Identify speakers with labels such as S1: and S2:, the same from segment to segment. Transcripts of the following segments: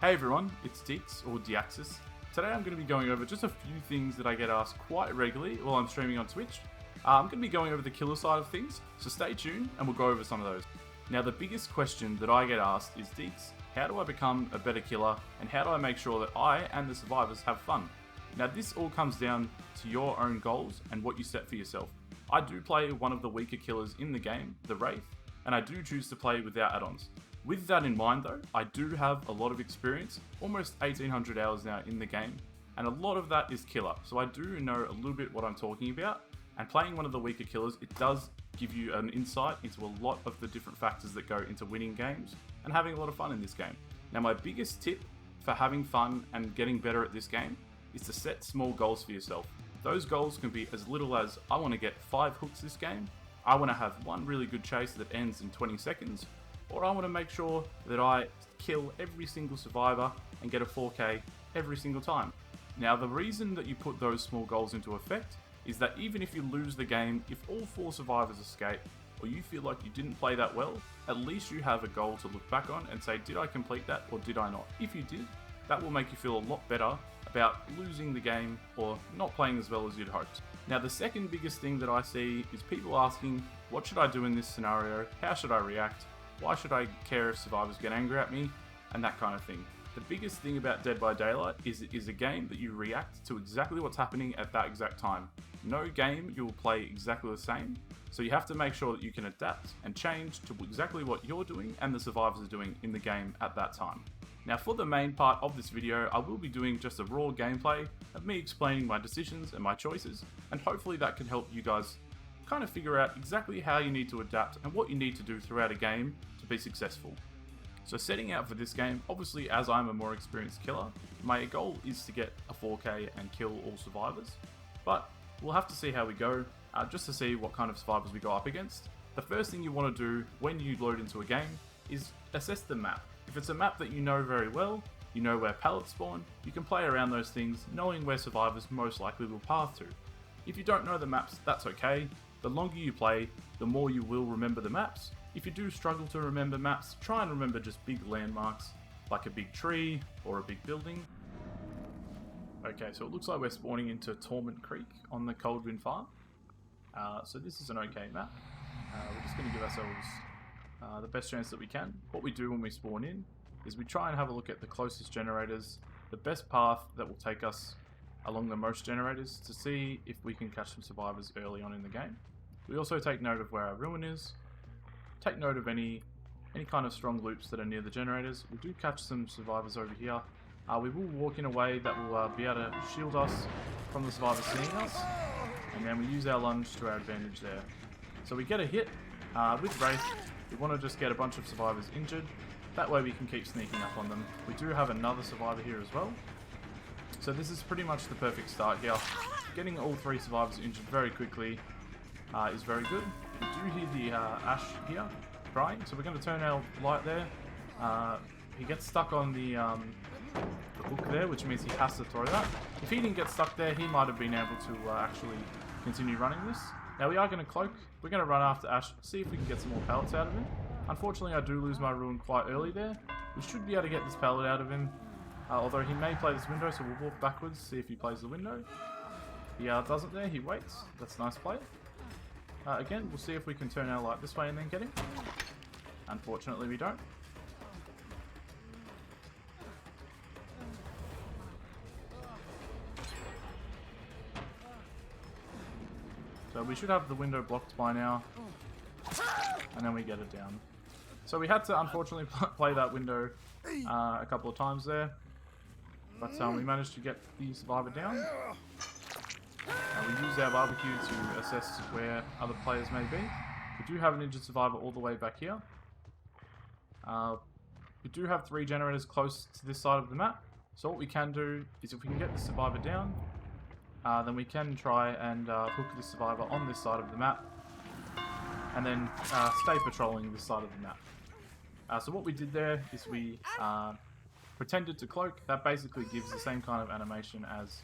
S1: Hey everyone, it's Deeks or Deaxis. Today I'm going to be going over just a few things that I get asked quite regularly while I'm streaming on Twitch. I'm going to be going over the killer side of things, so stay tuned and we'll go over some of those. Now the biggest question that I get asked is, Deeks, how do I become a better killer and how do I make sure that I and the survivors have fun? Now this all comes down to your own goals and what you set for yourself. I do play one of the weaker killers in the game, the Wraith, and I do choose to play without add-ons. With that in mind though, I do have a lot of experience, almost 1800 hours now in the game, and a lot of that is killer, so I do know a little bit what I'm talking about, and playing one of the weaker killers, it does give you an insight into a lot of the different factors that go into winning games, and having a lot of fun in this game. Now my biggest tip for having fun and getting better at this game is to set small goals for yourself. Those goals can be as little as, I want to get 5 hooks this game, I want to have one really good chase that ends in 20 seconds, or I want to make sure that I kill every single survivor and get a 4K every single time. Now the reason that you put those small goals into effect is that even if you lose the game, if all 4 survivors escape, or you feel like you didn't play that well, at least you have a goal to look back on and say, did I complete that or did I not? If you did, that will make you feel a lot better about losing the game or not playing as well as you'd hoped. Now the second biggest thing that I see is people asking, what should I do in this scenario? How should I react? Why should I care if survivors get angry at me? And that kind of thing. The biggest thing about Dead by Daylight is it is a game that you react to exactly what's happening at that exact time. No game you will play exactly the same, so you have to make sure that you can adapt and change to exactly what you're doing and the survivors are doing in the game at that time. Now for the main part of this video, I will be doing just a raw gameplay of me explaining my decisions and my choices, and hopefully that can help you guys kind of figure out exactly how you need to adapt and what you need to do throughout a game to be successful. So setting out for this game, obviously as I'm a more experienced killer, my goal is to get a 4K and kill all survivors, but we'll have to see how we go, just to see what kind of survivors we go up against. The first thing you want to do when you load into a game is assess the map. If it's a map that you know very well, you know where pallets spawn, you can play around those things knowing where survivors most likely will path to. If you don't know the maps, that's okay. The longer you play, the more you will remember the maps. If you do struggle to remember maps, try and remember just big landmarks, like a big tree or a big building. Okay, so it looks like we're spawning into Torment Creek on the Coldwind Farm. So this is an okay map. We're just going to give ourselves the best chance that we can. What we do when we spawn in is we try and have a look at the closest generators, the best path that will take us along the most generators to see if we can catch some survivors early on in the game. We also take note of where our ruin is, take note of any kind of strong loops that are near the generators. We do catch some survivors over here. We will walk in a way that will be able to shield us from the survivors seeing us, and then we use our lunge to our advantage there. So we get a hit. With Wraith, we want to just get a bunch of survivors injured. That way we can keep sneaking up on them. We do have another survivor here as well. So this is pretty much the perfect start here. Getting all 3 survivors injured very quickly is very good. We do hear the Ash here crying, so we're going to turn our light there. He gets stuck on the hook there, which means he has to throw that. If he didn't get stuck there, he might have been able to actually continue running this. Now we are going to cloak. We're going to run after Ash, see if we can get some more pallets out of him. Unfortunately, I do lose my ruin quite early there. We should be able to get this pallet out of him. Although he may play this window, so we'll walk backwards, see if he plays the window. He doesn't there, he waits. That's a nice play. Again, we'll see if we can turn our light this way and then get him. Unfortunately, we don't. So we should have the window blocked by now. And then we get it down. So we had to unfortunately play that window a couple of times there. But we managed to get the survivor down. We use our barbecue to assess where other players may be. We do have an injured survivor all the way back here. We do have 3 generators close to this side of the map. So what we can do is if we can get the survivor down, then we can try and hook the survivor on this side of the map. And then stay patrolling this side of the map. So what we did there is we pretended to cloak. That basically gives the same kind of animation as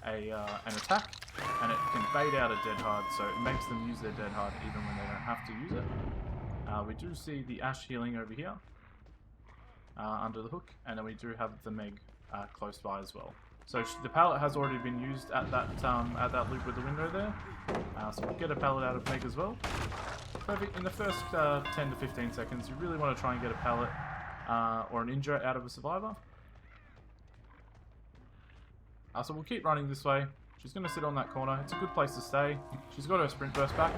S1: an attack, and it can bait out a dead hard, so it makes them use their dead hard even when they don't have to use it. We do see the Ash healing over here. under the hook, and then we do have the Meg close by as well. So the pallet has already been used at that loop with the window there. So we'll get a pallet out of Meg as well. Perfect. In the first 10 to 15 seconds, you really want to try and get a pallet or an injure out of a survivor. So we'll keep running this way. She's going to sit on that corner. It's a good place to stay. She's got her sprint burst back.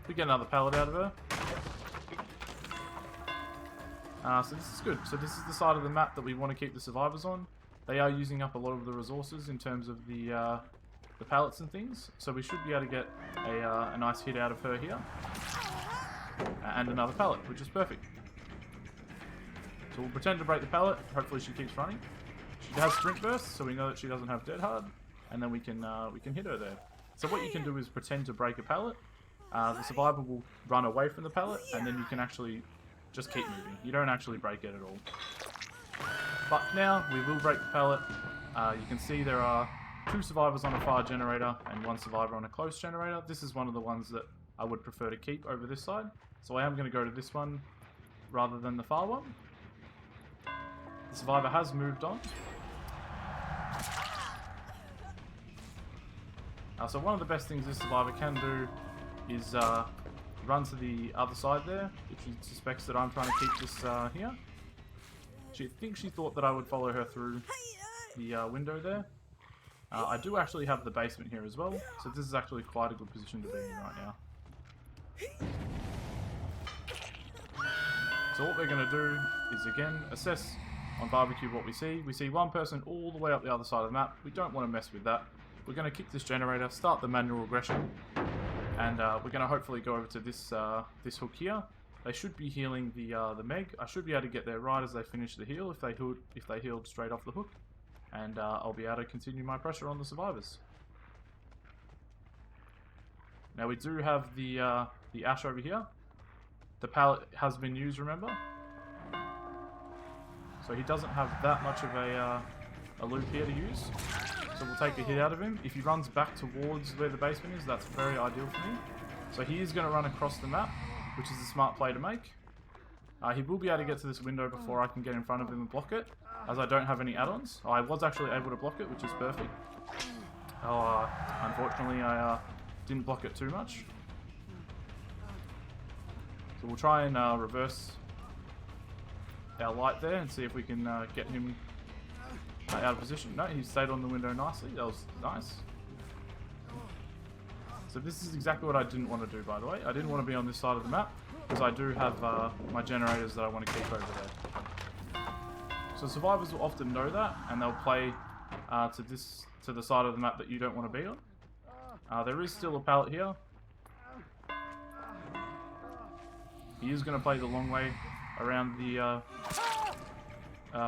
S1: We get another pallet out of her. So this is good. So this is the side of the map that we want to keep the survivors on. They are using up a lot of the resources in terms of the pallets and things. So we should be able to get a nice hit out of her here. And another pallet, which is perfect. So we'll pretend to break the pallet. Hopefully she keeps running. She has sprint burst, so we know that she doesn't have dead hard. And then we can hit her there. So what you can do is pretend to break a pallet. The survivor will run away from the pallet, and then you can actually just keep moving. You don't actually break it at all. But now we will break the pallet. You can see there are 2 survivors on a fire generator and 1 survivor on a close generator. This is one of the ones that I would prefer to keep over this side. So I am going to go to this one rather than the far one. The survivor has moved on. So one of the best things this survivor can do is run to the other side there, if she suspects that I'm trying to keep this here. She thinks she thought that I would follow her through the window there. I do actually have the basement here as well, so this is actually quite a good position to be in right now. So what we're going to do is again assess on barbecue what we see. We see one person all the way up the other side of the map. We don't want to mess with that. We're going to kick this generator, start the manual regression, and we're going to hopefully go over to this this hook here. They should be healing the Meg. I should be able to get there right as they finish the heal if they healed straight off the hook, and I'll be able to continue my pressure on the survivors. Now we do have the ash over here. The pallet has been used, remember? So he doesn't have that much of a loop here to use. So we'll take a hit out of him. If he runs back towards where the basement is, that's very ideal for me. So he is going to run across the map, which is a smart play to make. He will be able to get to this window before I can get in front of him and block it, as I don't have any add-ons. I was actually able to block it, which is perfect. Unfortunately, I didn't block it too much. So we'll try and reverse our light there and see if we can get him out of position. No, he stayed on the window nicely. That was nice. So this is exactly what I didn't want to do, by the way. I didn't want to be on this side of the map because I do have my generators that I want to keep over there. So survivors will often know that, and they'll play to the side of the map that you don't want to be on. There is still a pallet here. He is going to play the long way around the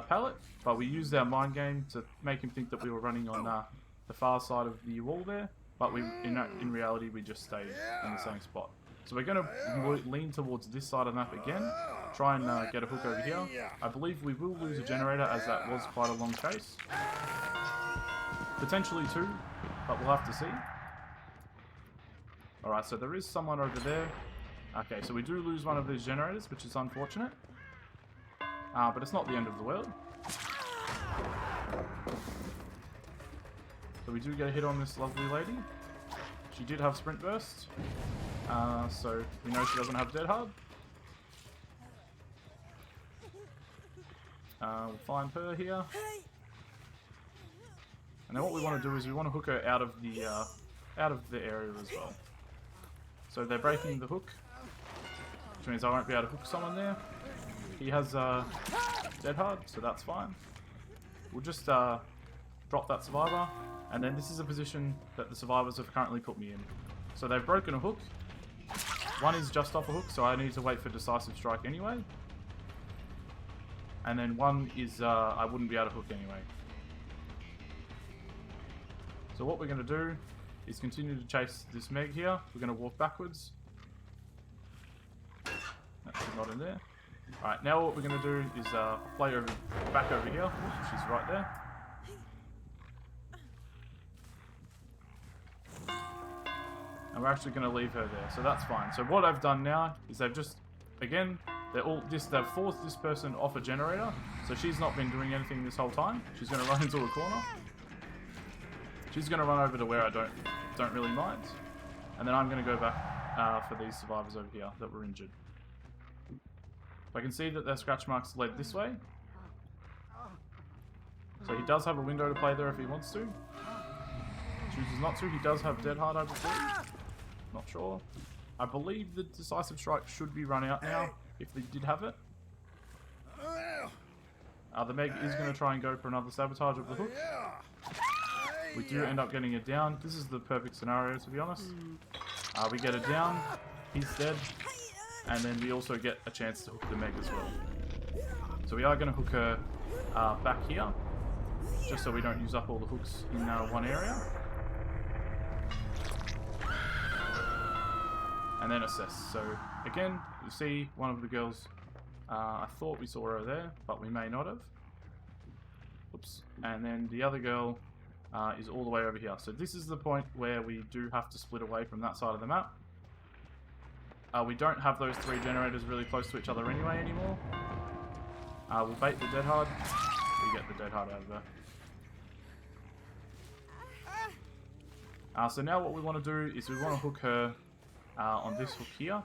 S1: pallet, but we used our mind game to make him think that we were running on the far side of the wall there, but in reality we just stayed in the same spot. So we're going to lean towards this side of the map again, try and get a hook over here. I believe we will lose a generator, as that was quite a long chase. Potentially 2, but we'll have to see. Alright, so there is someone over there. Okay, so we do lose one of these generators, which is unfortunate. But it's not the end of the world. So we do get a hit on this lovely lady. She did have sprint burst. So we know she doesn't have dead hard. We'll find her here. And then what we want to do is we want to hook her out of the area as well. So they're breaking the hook, which means I won't be able to hook someone there. He has dead hard, so that's fine. We'll just drop that survivor, and then this is a position that the survivors have currently put me in. So they've broken a hook. One is just off a hook, so I need to wait for decisive strike anyway. And then one is I wouldn't be able to hook anyway. So what we're going to do is continue to chase this Meg here. We're going to walk backwards. That's not in there. Alright, now what we're going to do is play back over here. She's right there. And we're actually going to leave her there, so that's fine. So what I've done now is they've just, again, They've forced this person off a generator, so she's not been doing anything this whole time. She's going to run into a corner. She's going to run over to where I don't really mind. And then I'm going to go back for these survivors over here that were injured. I can see that their scratch marks led this way. So he does have a window to play there if he wants to. Chooses not to. He does have Dead Hard, I believe. Not sure. I believe the Decisive Strike should be run out now, if they did have it. The Meg is going to try and go for another sabotage of the hook. We do end up getting it down. This is the perfect scenario, to be honest. We get it down. He's dead. And then we also get a chance to hook the Meg as well. So we are going to hook her back here, just so we don't use up all the hooks in one area. And then assess. So again, you see one of the girls, I thought we saw her there, but we may not have. Oops. And then the other girl is all the way over here. So this is the point where we do have to split away from that side of the map. We don't have those 3 generators really close to each other anymore. We'll bait the Dead Hard. We get the Dead Hard out of there. So now what we want to do is we want to hook her on this hook here.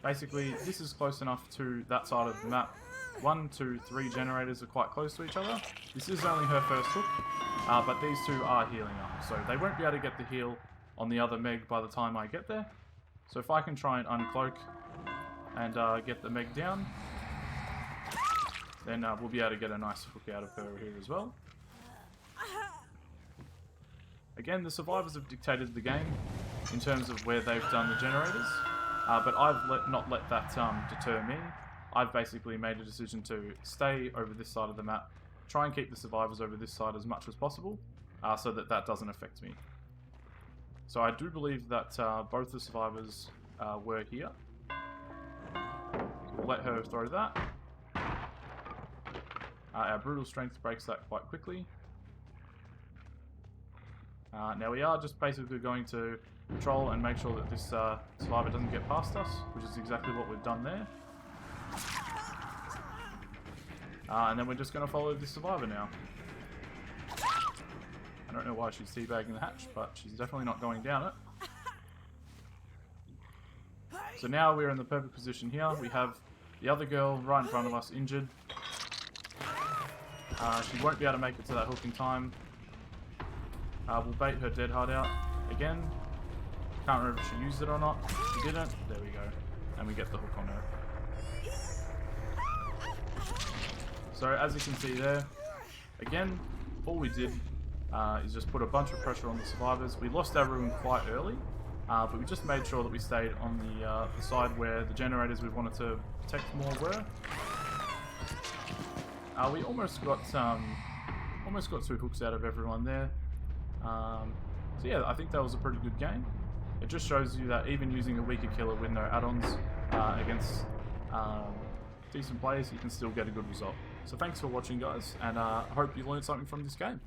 S1: Basically, this is close enough to that side of the map. 1, 2, 3 generators are quite close to each other. This is only her first hook, but these 2 are healing up, so they won't be able to get the heal on the other Meg by the time I get there. So if I can try and uncloak and get the Meg down, then we'll be able to get a nice hook out of her here as well. Again, the survivors have dictated the game in terms of where they've done the generators, but I've not let that deter me. I've basically made a decision to stay over this side of the map, try and keep the survivors over this side as much as possible, so that doesn't affect me. So I do believe that both the survivors were here. We'll let her throw that. Our Brutal Strength breaks that quite quickly. Now we are just basically going to patrol and make sure that this survivor doesn't get past us, which is exactly what we've done there. And then we're just going to follow this survivor now. I don't know why she's teabagging the hatch, but she's definitely not going down it. So now we're in the perfect position here. We have the other girl right in front of us, injured. She won't be able to make it to that hook in time. We'll bait her Dead Hard out again. Can't remember if she used it or not. She didn't. There we go. And we get the hook on her. So as you can see there, again, all we did is just put a bunch of pressure on the survivors. We lost everyone quite early, but we just made sure that we stayed on the side where the generators we wanted to protect more were. We almost got 2 hooks out of everyone there. So yeah, I think that was a pretty good game. It just shows you that even using a weaker killer with no add-ons against decent players, you can still get a good result. So thanks for watching, guys, and I hope you learned something from this game.